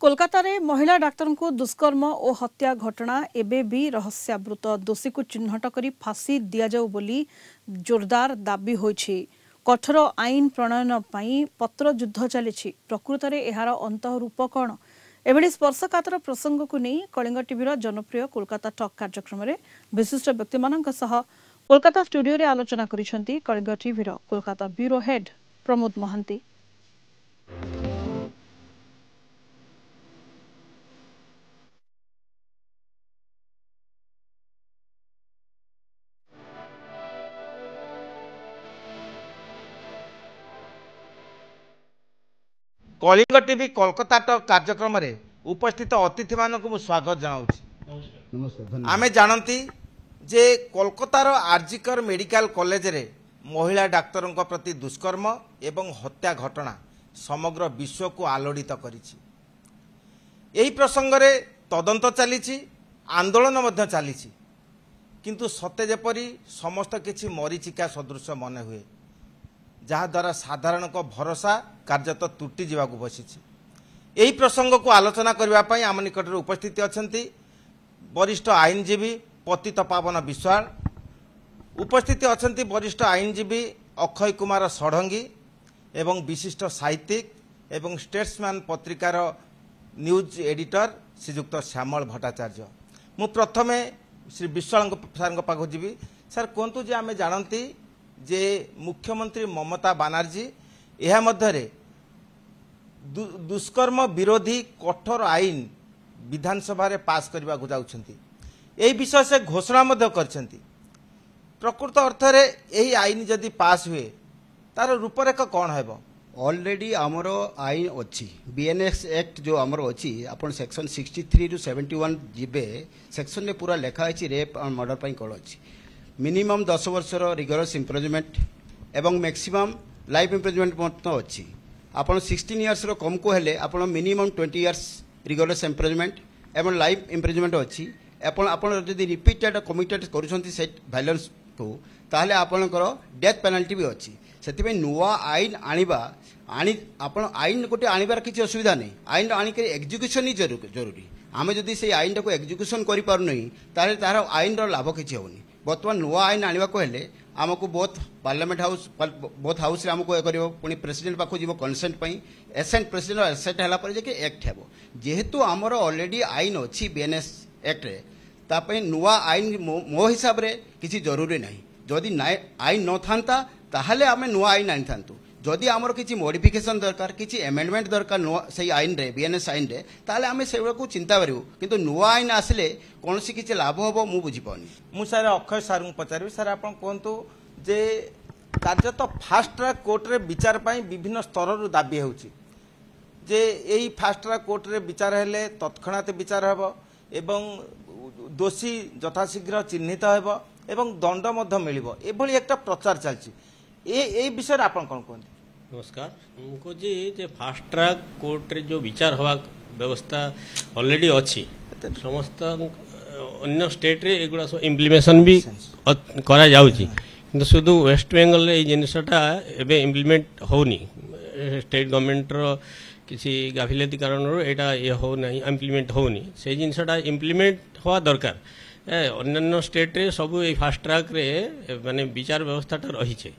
कोलकाता रे महिला डाक्तर को दुष्कर्म और हत्या घटना एबे भी रहस्यावृत दोषी को चिन्हट करी फांसी दिया जाऊ बोली जोरदार दाबी होइछि। कठोर आईन प्रणयन पई पत्र युद्ध चली प्रकृत में यार अंतरूप कौन एभली स्पर्शकातर प्रसंग को नहीं कलिंग टीवी जनप्रिय कोलकाता टॉक कार्यक्रम में विशिष्ट व्यक्ति कोलकाता स्टूडियो रे आलोचना करिसेंती Kalinga TV Kolkata bureau head Pramod Mohanty. Kalinga TV Kolkata talk कार्यक्रम रे उपस्थित अतिथि मानक स्वागत जनाऊँ। आमे जानती जे कोलकातार आरजिकर मेडिकल कॉलेज रे महिला डाक्तरों प्रति दुष्कर्म एवं हत्या घटना समग्र विश्व को आलोड़ित करिछि। एही प्रसंग रे तदंत चली आंदोलन मध्य चली किंतु सते जेपरी समस्त किछि मरीचिका सदृश मन हुए जहाद्वारा साधारण को भरोसा कार्यत तुटी जावाक बसी। यही प्रसंग को आलोचना करने आम निकट में उपस्थित अछंती वरिष्ठ आईनजीवी पतित पावन विश्वाल, उपस्थित अछंती वरिष्ठ आईनजीवी अक्षय कुमार षडंगी एवं विशिष्ट साहित्यिक एवं स्टेट्समैन पत्रिकार न्यूज एडिटर श्रीजुक्त श्यामल भट्टाचार्य। मु प्रथमे श्री विश्वाल सार पाख जी। सर कहतु जे आम जानती जे मुख्यमंत्री ममता बनर्जी यह मध्य दुष्कर्म विरोधी कठोर आईन विधानसभा रे पास करने को जाउछंती। एही विषय से घोषणा मध्य करछंती। प्रकृत अर्थ रे एही आईन जदि पास हुए तार रूपरेखा कौन हेबो? ऑलरेडी आमर आईन अच्छी बीएनएस एक्ट जो आमर अच्छी अपन सेक्शन 63 रु 71 जीबे सेक्शन में पूरा लिखा है रेप एंड मर्डर पर कौन अच्छी मिनिमम 10 वर्षर रिगरस इम्प्रिजमेंट एवं मैक्सिमम लाइफ इम्प्रिजमेंट अच्छी। आपन 16 इयर्स रो कम को हेले आपन मिनिमम 20 इयर्स रिगरस इम्प्रिजमेंट एवं लाइफ इम्प्रिजमेंट अच्छी। आपन जदि रिपीटेड कमिटेड करूछंती से वायलेंस को ताहले आपनकर डेथ पेनाल्टी भी अच्छी। से नुआ आईन आपन आईन गोटे आनिबार किसी असुविधा नहीं। आईन आनिक एग्जिक्यूशन ही जरूरी। आम जदि से आईन टाक एग्जिक्यूशन कर तार आईन लाभ किसी होनी। बर्तमान नुआ आईन आने को हेले आमको both parliament house both house आमको पुणी प्रेसिडेंट पाखु जीव कनसेंट एसेंट प्रेसिडेंट एसेंट है एक्ट हेबो। जेहेतु आमर ऑलरेडी आईन अच्छी बीएनएस एक्ट रे तापई नुआ आईन मो हिसाब रे किसी जरूरी नहीं। जदि आईन न था ताहले आमे नुआ आईन आनी थांतु। जदि आमर किसी मॉडिफिकेशन दरकार किसी एमेंडमेंट दरकार नुआ से आईन रे बीएनएस आईन रे ताहले आमे से को चिंता करू। किंतु नुआ आईन आसिले कौन सी किसी लाभ होबो मु बुझी पानी। मु सर अक्षय सर को पचारि सर आपन कोंतु जे कार्यत फास्ट ट्रैक कोर्ट रे विचार पई विभिन्न स्तर रु दाबी होउची जे एही फास्ट ट्रैक कोर्ट रे विचार हेले तत्क्षणात विचार हेबो एवं दोषी यथाशीघ्र चिन्हित हेबो एवं दंड मध्य मिलिबो एभली एकटा प्रचार चलची। ए विषय आपन कोन कोन? नमस्कार। हमको जे फास्ट ट्रैक कोर्ट रे जो विचार हवा व्यवस्था ऑलरेडी अच्छी समस्त अन्य स्टेट रे एगुड़ा सब इम्प्लीमेशन भी करा जाउची किंतु शुद्ध वेस्ट बेंगल रे जिनसटा एबे इम्प्लीमेंट होनी। स्टेट गवर्नमेंट रो किसी गाफिलती कारण एटा ये हो नहीं इम्प्लीमेंट होनी। से जिनसटा इम्प्लीमेंट होवा दरकार। अन्य स्टेट रे सब ए फास्ट ट्रैक रे माने विचार व्यवस्थाटा रही छे।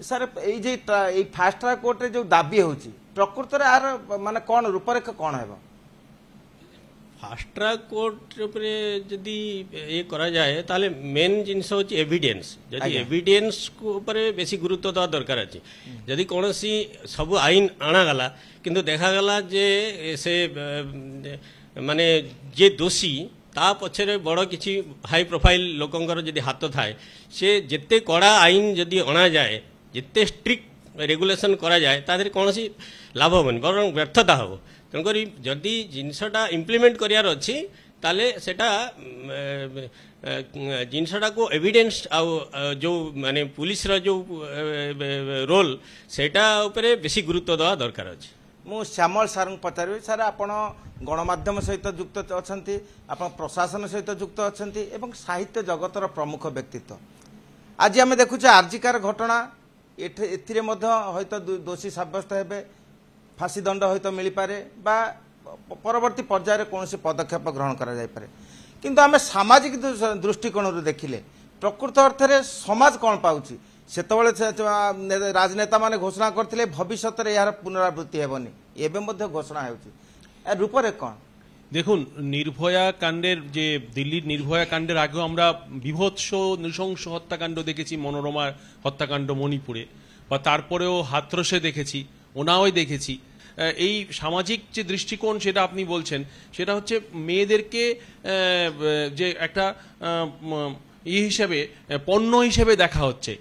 सर ये फास्ट ट्रैक कोर्ट रे जो दाबी होची प्रकृत रे आर माने कौन रूपरेखा कौन हेबो? फास्ट ट्रैक कोर्ट रे जदि ये करा जाए ताले मेन जिनस होची एविडेंस। जदि एविडेंस को ऊपर बेसी गुरुत्व देवा दरकार अछि। जदि कोनोसी सब आईन आना गला किंतु देखा गला जे से माने जे दोषी ता पछरे बड़ किछि हाई प्रोफाइल लोकंकर जदि हाथ थाए से जेते कड़ा आईन जदि अना जाए जिते स्ट्रिक्ट रेगुलेशन करा जाए तादरे कौनसी लाभ हेनी बर व्यर्थता हम। तेणुक जदि जिनसटा इम्प्लीमेंट करार अच्छी ताले सेटा जिनसटा को एविडेंस आउ जो माने पुलिस रा जो रोल सेटा उपरे बेसी गुरुत्व देवा दरकार अछि। मु श्यामल सार पचारि सर आपण गणमाध्यम सहित युक्त अछंती आपण प्रशासन सहित युक्त अछंती एवं साहित्य जगतर प्रमुख व्यक्तित्व। आज आम देखुचे आरजिकार घटना एथिरे मध्य हयतो दोषी साब्यस्त हेबे फाँसी दंड हयत मिल पारे बा परवर्ती पर्यायर कौन पदक्षेप ग्रहण करा जाय पारे किंतु आम सामाजिक दृष्टिकोण देखिले प्रकृत अर्थ में समाज कौन पाउछि सेतबेले राजनेता माने घोषणा करथिले भविष्य में यार पुनरावृत्ति हेबनी एबे मध्य घोषणा हेउछि रूपरे कौन देखुन निर्भया कांडेर जे दिल्लीर निर्भया कांडेर आगे আমরা বিভৎস নৃশংস হত্যাকাণ্ড দেখেছি মনোরমা হত্যাকাণ্ড মণিপুরে বা তারপরেও হাতরসে দেখেছি ওনাওই দেখেছি এই সামাজিক যে দৃষ্টিকোণ সেটা আপনি বলছেন সেটা হচ্ছে মেয়েদেরকে যে একটা হিসেবে পণ্য হিসেবে দেখা হচ্ছে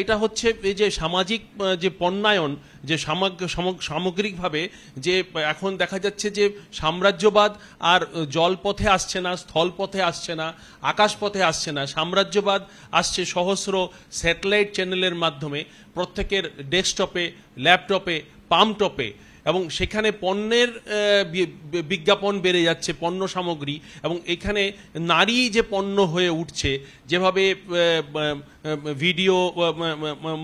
এটা হচ্ছে এই যে সামাজিক যে পণ্যায়ন যে সামগ্রিকভাবে যে এখন দেখা যাচ্ছে যে সাম্রাজ্যবাদ আর জলপথে আসছে না স্থলপথে আসছে না আকাশপথে আসছে না সাম্রাজ্যবাদ আসছে সহস্র স্যাটেলাইট চ্যানেলের মাধ্যমে প্রত্যেকের ডেস্কটপে ল্যাপটপে পাম্পটপে এবং সেখানে পণ্যের বিজ্ঞাপন বেড়ে যাচ্ছে পণ্য সামগ্রী এবং এখানে নারী যে পণ্য হয়ে উঠছে যেভাবে ভিডিও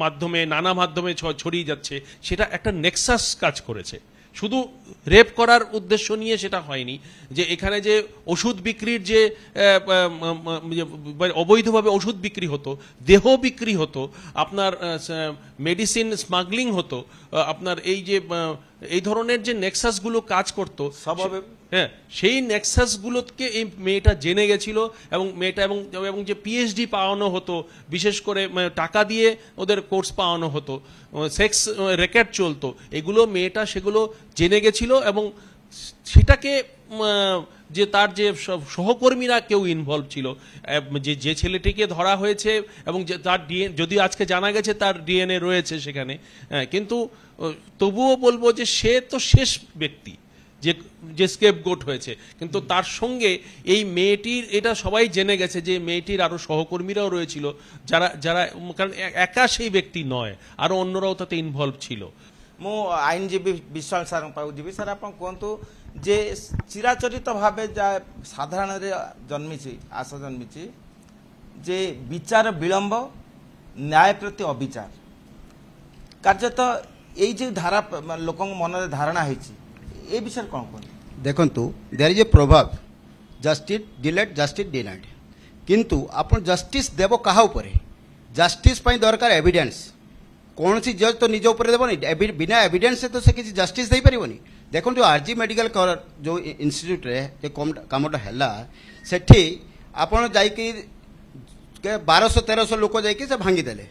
মাধ্যমে নানা মাধ্যমে ছড়িয়ে যাচ্ছে সেটা একটা নেক্সাস কাজ করেছে শুধু রেপ করার উদ্দেশ্য নিয়ে সেটা হয়নি যে এখানে যে ওষুধ বিক্রির যে অবৈধভাবে ওষুধ বিক্রি হতো দেহ বিক্রি হতো আপনার মেডিসিন স্মাগলিং হতো আপনার এই যে এই ধরনের যে নেক্সাসগুলো কাজ করতো হ্যাঁ সেই নেক্সাসগুলোকে এই মেয়েটা জেনে গেছিল এবং মেয়েটা এবং যে পিএইচডি পাওয়ানো হতো বিশেষ করে টাকা দিয়ে ওদের কোর্স পাওয়ানো হতো সেক্স র্যাকেট চলতো এগুলো মেয়েটা সেগুলো জেনে গেছিল এবং সেটাকে যে তার যে সহকর্মীরা কেউ ইনভলভ ছিল যে ছেলেটিকে ধরা হয়েছে এবং তার যদি আজকে জানা গেছে তার ডিএনএ রয়েছে সেখানে কিন্তু তবুও বলবো যে সে তো শেষ ব্যক্তি যে স্কেপগোট হয়েছে কিন্তু তার সঙ্গে এই মেয়েটির এটা সবাই জেনে গেছে যে মেয়েটির আরো সহকর্মীরাও রয়েছিল যারা কারণ একা সেই ব্যক্তি নয় আরো অন্যরাও তাতে ইনভলভ ছিল মু আইনজীবী বিশাল স্যার পাউজিবি স্যার আপনার কুহতু যে চিরাচরিত ভাবে যা সাধারণ জন্মিছি আশা জন্মিছি যে বিচার বিলম্ব ন্যায় প্রতি অবিচার কার্যত এই যে ধারা লোক মନରେ ধারণা হয়েছে ए विषय कौन कौन देखंतु देयर इज ए प्रभाव जस्टिस डिलेड जस्टिस डिनाइड किंतु आपण जस्टिस देबो कहा ऊपर जस्टिस पई दरकार एविडेंस कौन सी जज तो निज ऊपर देबो नहीं बिना एविडेंस से तो से किसी जस्टिस दे परिबोनी देखंतु आरजी मेडिकल जो इंस्टीट्यूट रे जे कामटा हैला सेठी आपण जाई कि 1200-1300 लोक जाई कि से भांगी देले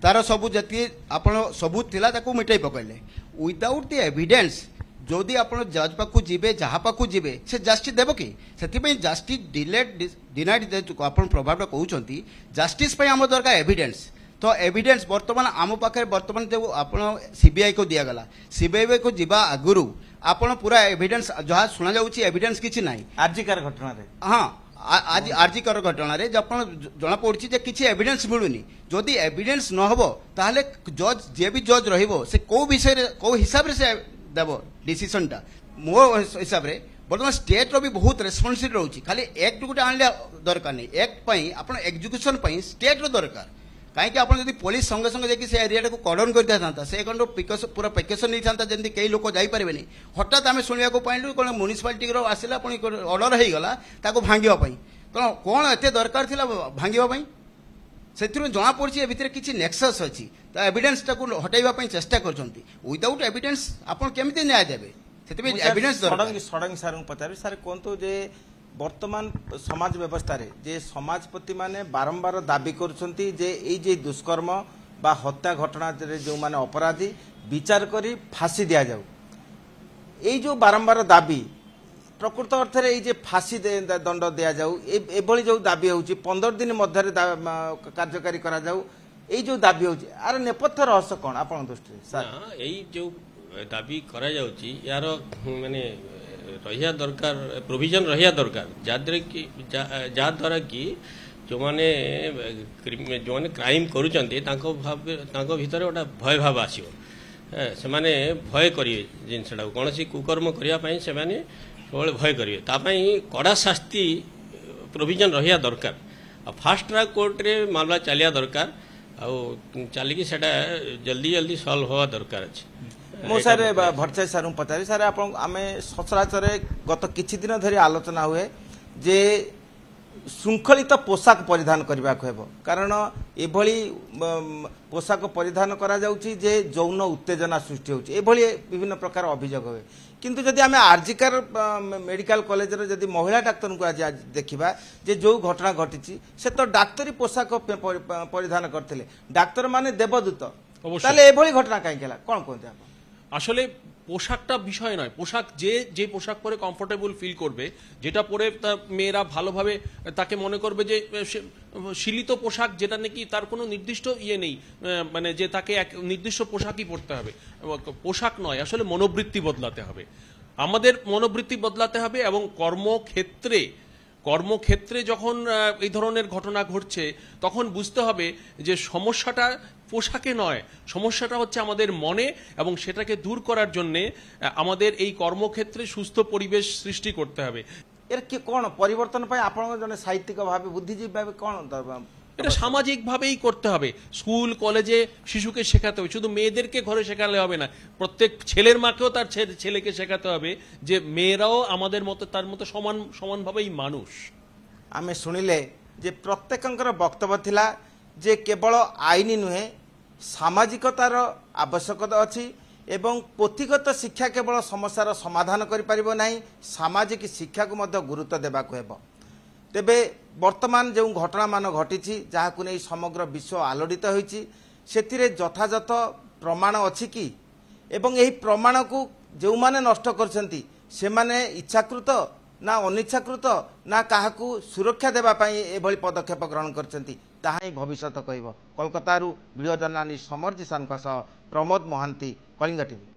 तार सबु जति आपण सबु थिला ताको मिटाई पकैले विदाउट द एविडेंस जदि आप जज पाक जीवे जहाँ पाक जीवे से जस्टिस देव कि से जस्टिस डिलेड डिनाइड आप प्रभाव कहते जस्टिस आम दरकार एविडेंस तो एविडेंस बर्तमान आम पाखे बर्तमान जो आप सीबीआई को दिगला सीबीआई को जीवा आगु आप पूरा एविडेंस जहाँ शुणा जाऊँगी एविडेंस किसी ना आर्जिकर घटना हाँ आज आर्जिकर घटना जना पड़ी जे किसी एविडेंस मिलूनी जदि एविडेंस न हो ताहले जज जे भी जज रहिबो से को विषय को हिसाब से देव डिसीजनटा मो हिसाब से बर्तमान स्टेट रो भी बहुत रेस्पॉन्सिबिलिटी रोची खाली एक्ट गोटे आनले दरकार नहीं एक्ट पई आपण एग्जीक्यूशन पई स्टेट रो दरकार कहीं आपण जदी पुलिस संगे संगे जाकि से एरिया को कॉर्डन कर था से कंडो पूरा पैकेशन नहीं था जंती कई लोग जाई परिबेनी हठात आमे सुनिया को पाइलु कोन म्युनिसिपालिटी रो आसिला आपण ऑर्डर हे गला ताको भांगिबा पई तो कोन एते दरकार थिला भांगिबा पई सेथिरु जना पड़छि ए भितर किछि नेक्सस अछि तो एविडेंस टाको हटाइबा पई चेष्टा करछंती विदाउट एविडेंस आपण केमिति न्याय देबे सेति एविडेंस दरकार सडंग सर पचारि सर कोंतो जे वर्तमान समाज व्यवस्था रे जे समाजपति माने बारंबार दाबी करुछंती जे एई जे दुष्कर्म बा हत्या घटना रे जो माने अपराधी विचार करी फांसी दिया जाऊ एई जो बारंबार दाबी प्रकृत अर्थ में ये फांसी दंड दिया जाऊ एभली जो दाबी होची 15 दिन मध्य कार्यकारी करा जाऊ एई जो दाबी होची आर नेपथ्य रहस्य कोन आपन दृष्टि सर एई जो दाबी करा जाउची यार माने रहिया दरकार प्रोविजन रहिया दरकार जा द्वारा कि जो माने क्राइम करूचंती तांको भितर गोटा भय भाव आसीबो से माने भय करिवे जिनसडा कोनोसी कुकर्म करिया पई से माने सबले भय करिवे तापई कड़ा शास्ति प्रोविजन रहिया दरकार फास्ट ट्रैक कोर्ट रे मामला चलिया दरकार आ चलिकी सेटा जल्दी जल्दी सॉल्व होवा दरकार अछि मो सर भट्टाचार्य सर पचारि सर आप आम सचराचर गत किछि दिन धरी आलोचना हुए जे शृंखलित पोशाक परिधान करने को कारण एभली पोशाक परिधान करा जाउची जे यौन उत्तेजना सृष्टि होची एभली विभिन्न प्रकार अभियोग हुए किंतु जदि आम आरजिकर मेडिकल कॉलेज रे जदि महिला डाक्तर को आज देखा जे जो घटना घटी से तो डाक्तरी पोशाक परिधान करते डाक्तर माने देवदूत ताले एभली घटना कहीं कौन कहते आप আসলে পোশাকটা বিষয় নয়, পোশাক যে পোশাক পরে কমফোর্টেবল ফিল করবে, যেটা পরে তার মেয়েরা ভালোভাবে তাকে মনে করবে যে শিলিত পোশাক, যেটা নাকি তার কোনো নির্দিষ্ট ইয়ে নেই, মানে যে তাকে এক নির্দিষ্ট পোশাকই পরতে হবে, পোশাক নয়, আসলে মনোবৃত্তি বদলাতে হবে। আমাদের মনোবৃত্তি বদলাতে হবে এবং কর্মক্ষেত্রে যখন এই ধরনের ঘটনা ঘটছে তখন বুঝতে হবে যে সমস্যাটা পোশাকে নয়, সমস্যাটা হচ্ছে আমাদের মনে, এবং সেটাকে দূর করার জন্য আমাদের এই কর্মক্ষেত্রে সুস্থ পরিবেশ সৃষ্টি করতে হবে। এর কি কোন পরিবর্তন পাই আপনার জন্য সাহিত্যিক ভাবে বুদ্ধিজীবী ভাবে কোন এটা সামাজিকভাবেই করতে হবে। স্কুল কলেজে শিশুকে শেখাতে হবে, শুধু মেয়েদেরকে ঘরে শেখালে হবে না, প্রত্যেক ছেলের মাকেও তার ছেলেকে শেখাতে হবে যে মেয়েরাও আমাদের মতো তার মতো সমানভাবেই মানুষ। আমি শুনিলে যে প্রত্যেকঙ্কর বক্তব্য লা যে কেবল আইনি নুহে সামাজিকতার আবশ্যকতা অছি এবং পুঁথিগত শিক্ষা কেবল সমস্যার সমাধান করে পারিব নাই, সামাজিক শিক্ষাকে মধ্য গুরুত্ব দেবাকু হেব। তেবে বর্তমান যে ঘটনা মান ঘটিছি যাহাকু নেই সমগ্র বিশ্ব আলোড়িত হয়েছি, সেতিরে যথাযথ প্রমাণ অছি কি এবং এই প্রমাণকু যেউমানে নষ্ট করছেন সেমানে ইচ্ছাকৃত না অনিচ্ছাকৃত না কাহাকু সুরক্ষা দেবা পাই এভଳି পদক্ষেপ গ্রহণ করছেন তাহা ହିଁ ভবিষ্যৎ কহিব। কলকাতাରୁ ভিডিও জর্নালিষ্ট সমর জিসানଙ୍କ ସହ ପ୍ରମୋଦ ମହାନ୍ତି, କଳିଙ୍ଗ ଟିଭି।